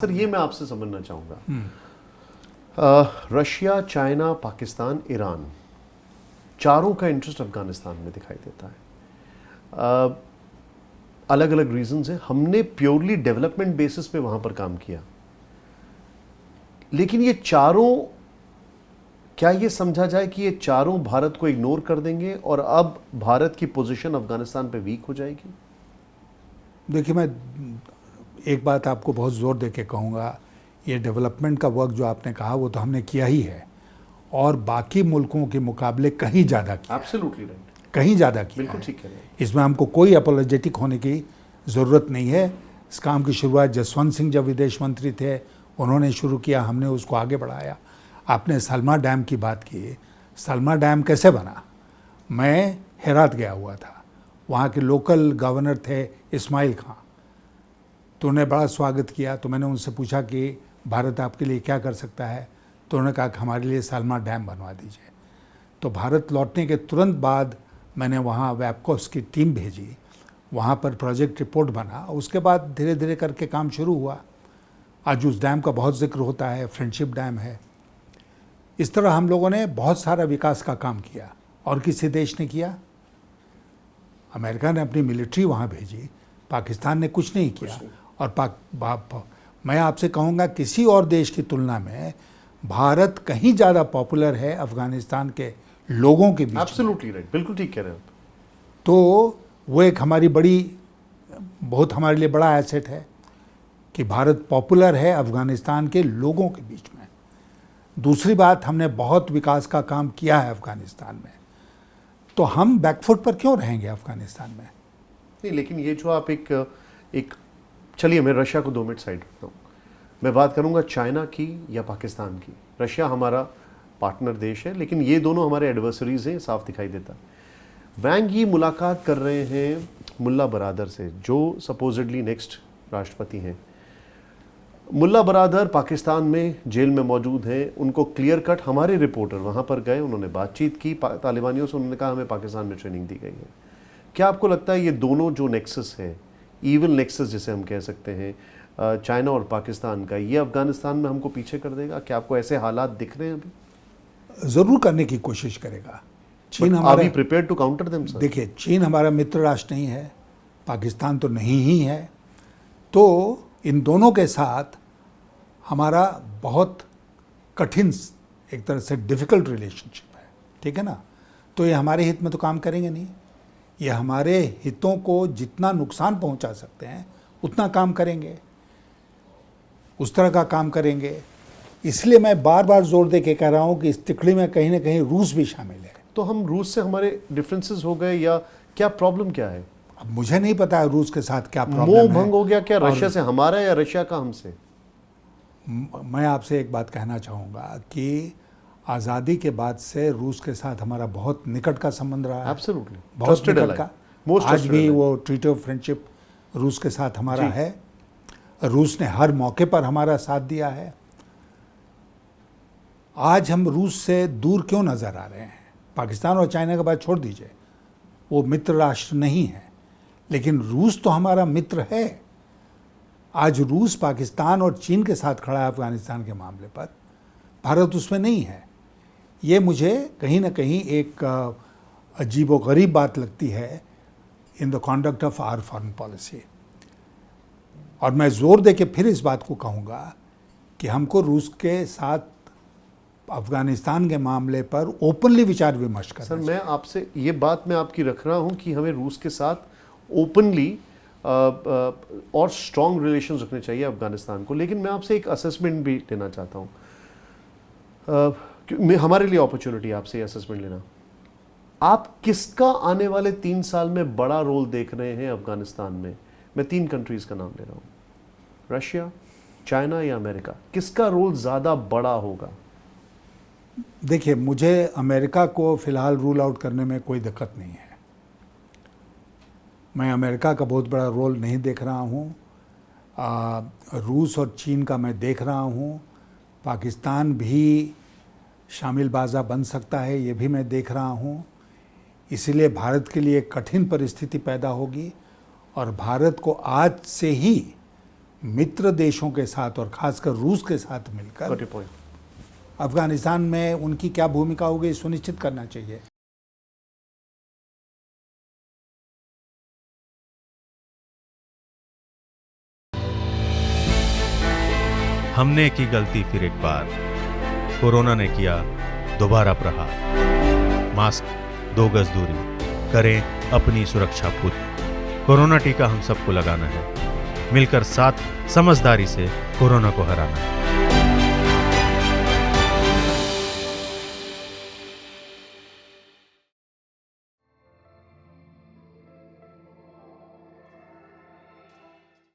Sir ये मैं आपसे समझना चाहूँगा, रशिया, चाइना, पाकिस्तान, ईरान, चारों का इंटरेस्ट अफगानिस्तान में दिखाई देता है। अलग अलग रीजंस हैं। हमने प्योरली डेवलपमेंट बेसिस पे वहाँ पर काम किया, लेकिन ये चारों, क्या ये समझा जाए कि ये चारों भारत को इग्नोर कर देंगे और अब भारत की पोजीशन अफगानिस्तान पे वीक हो जाएगी? देखिए, मैं एक बात आपको बहुत ज़ोर दे के कहूँगा, ये डेवलपमेंट का वर्क जो आपने कहा वो तो हमने किया ही है, और बाकी मुल्कों के मुकाबले कहीं ज़्यादा किया। एब्सोल्युटली राइट, कहीं ज़्यादा किया। बिल्कुल ठीक है। इसमें हमको कोई अपोलोजेटिक होने की ज़रूरत नहीं है। इस काम की शुरुआत जसवंत सिंह जब विदेश मंत्री थे उन्होंने शुरू किया, हमने उसको आगे बढ़ाया। आपने सलमा डैम की बात की। सलमा डैम कैसे बना? मैं हेरात गया हुआ था, वहाँ के लोकल गवर्नर थे इस्माइल खां, तो उन्होंने बड़ा स्वागत किया। तो मैंने उनसे पूछा कि भारत आपके लिए क्या कर सकता है, तो उन्होंने कहा कि हमारे लिए सलमा डैम बनवा दीजिए। तो भारत लौटने के तुरंत बाद मैंने वहाँ वैपकोस की टीम भेजी, वहाँ पर प्रोजेक्ट रिपोर्ट बना, उसके बाद धीरे धीरे करके काम शुरू हुआ। आज उस डैम का बहुत जिक्र होता है, फ्रेंडशिप डैम है। इस तरह हम लोगों ने बहुत सारा विकास का काम किया। और किसी देश ने किया? अमेरिका ने अपनी मिलिट्री वहाँ भेजी, पाकिस्तान ने कुछ नहीं किया। और मैं आपसे कहूँगा किसी और देश की तुलना में भारत कहीं ज़्यादा पॉपुलर है अफगानिस्तान के लोगों के बीच। एब्सोल्युटली राइट, बिल्कुल ठीक कह रहे हैं आप। तो वो एक हमारी बहुत हमारे लिए बड़ा एसेट है कि भारत पॉपुलर है अफगानिस्तान के लोगों के बीच में। दूसरी बात, हमने बहुत विकास का काम किया है अफगानिस्तान में, तो हम बैकफुट पर क्यों रहेंगे अफगानिस्तान में? नहीं, लेकिन ये जो आप एक चलिए, मैं रशिया को 2 मिनट साइड रखता हूँ। मैं बात करूँगा चाइना की या पाकिस्तान की। रशिया हमारा पार्टनर देश है, लेकिन ये दोनों हमारे एडवर्सरीज हैं, साफ दिखाई देता। वैंग यी मुलाकात कर रहे हैं मुल्ला बरादर से, जो सपोजिडली नेक्स्ट राष्ट्रपति हैं। मुल्ला बरादर पाकिस्तान में जेल में मौजूद हैं। उनको क्लियर कट हमारे रिपोर्टर वहाँ पर गए, उन्होंने बातचीत की तालिबानियों से, उन्होंने कहा हमें पाकिस्तान में ट्रेनिंग दी गई है। क्या आपको लगता है ये दोनों जो नेक्सस है, ईविल नेक्सस जिसे हम कह सकते हैं, चाइना और पाकिस्तान का, ये अफगानिस्तान में हमको पीछे कर देगा? क्या आपको ऐसे हालात दिख रहे हैं अभी? ज़रूर करने की कोशिश करेगा। चीन हमारा prepare to counter them sir? देखिए, चीन हमारा मित्र राष्ट्र नहीं है, पाकिस्तान तो नहीं ही है, तो इन दोनों के साथ हमारा बहुत कठिन, एक तरह से डिफ़िकल्ट रिलेशनशिप है, ठीक है ना? तो ये हमारे हित में तो काम करेंगे नहीं। ये हमारे हितों को जितना नुकसान पहुंचा सकते हैं उतना काम करेंगे, उस तरह का काम करेंगे। इसलिए मैं बार बार जोर दे के कह रहा हूँ कि इस तिकड़ी में कहीं ना कहीं रूस भी शामिल है। तो हम रूस से हमारे डिफरेंसेस हो गए, या क्या प्रॉब्लम क्या है? अब मुझे नहीं पता है रूस के साथ क्या प्रॉब्लम मोह है। भंग हो गया क्या रशिया से हमारा, या रशिया का हमसे? मैं आपसे एक बात कहना चाहूँगा कि आज़ादी के बाद से रूस के साथ हमारा बहुत निकट का संबंध रहा है। एब्सोल्युटली, बहुत निकट का। आज भी वो ट्रीटी ऑफ फ्रेंडशिप रूस के साथ हमारा है। रूस ने हर मौके पर हमारा साथ दिया है। आज हम रूस से दूर क्यों नज़र आ रहे हैं? पाकिस्तान और चाइना का बात छोड़ दीजिए, वो मित्र राष्ट्र नहीं है, लेकिन रूस तो हमारा मित्र है। आज रूस पाकिस्तान और चीन के साथ खड़ा है अफगानिस्तान के मामले पर, भारत उसमें नहीं है। ये मुझे कहीं ना कहीं एक अजीब व गरीब बात लगती है in the conduct of our foreign policy. और मैं जोर दे के फिर इस बात को कहूँगा कि हमको रूस के साथ अफगानिस्तान के मामले पर ओपनली विचार विमर्श करना चाहिए। सर, मैं आपसे ये बात मैं आपकी रख रहा हूँ कि हमें रूस के साथ ओपनली और स्ट्रॉन्ग रिलेशंस रखने चाहिए अफगानिस्तान को, लेकिन मैं आपसे एक असेसमेंट भी लेना चाहता हूँ। हमारे लिए अपॉर्चुनिटी आपसे असेसमेंट लेना। आप किसका आने वाले 3 साल में बड़ा रोल देख रहे हैं अफगानिस्तान में? मैं 3 कंट्रीज का नाम ले रहा हूँ, रशिया, चाइना या अमेरिका। किसका रोल ज़्यादा बड़ा होगा? देखिए, मुझे अमेरिका को फ़िलहाल रूल आउट करने में कोई दिक्कत नहीं है। मैं अमेरिका का बहुत बड़ा रोल नहीं देख रहा हूँ। रूस और चीन का मैं देख रहा हूँ। पाकिस्तान भी शामिल बाज़ा बन सकता है, ये भी मैं देख रहा हूँ। इसलिए भारत के लिए कठिन परिस्थिति पैदा होगी, और भारत को आज से ही मित्र देशों के साथ और खासकर रूस के साथ मिलकर Got your point. अफगानिस्तान में उनकी क्या भूमिका होगी सुनिश्चित करना चाहिए। हमने की गलती फिर एक बार, कोरोना ने किया दोबारा प्रहार। मास्क, 2 गज दूरी, करें अपनी सुरक्षा पूरी। कोरोना टीका हम सबको लगाना है, मिलकर साथ समझदारी से कोरोना को हराना है।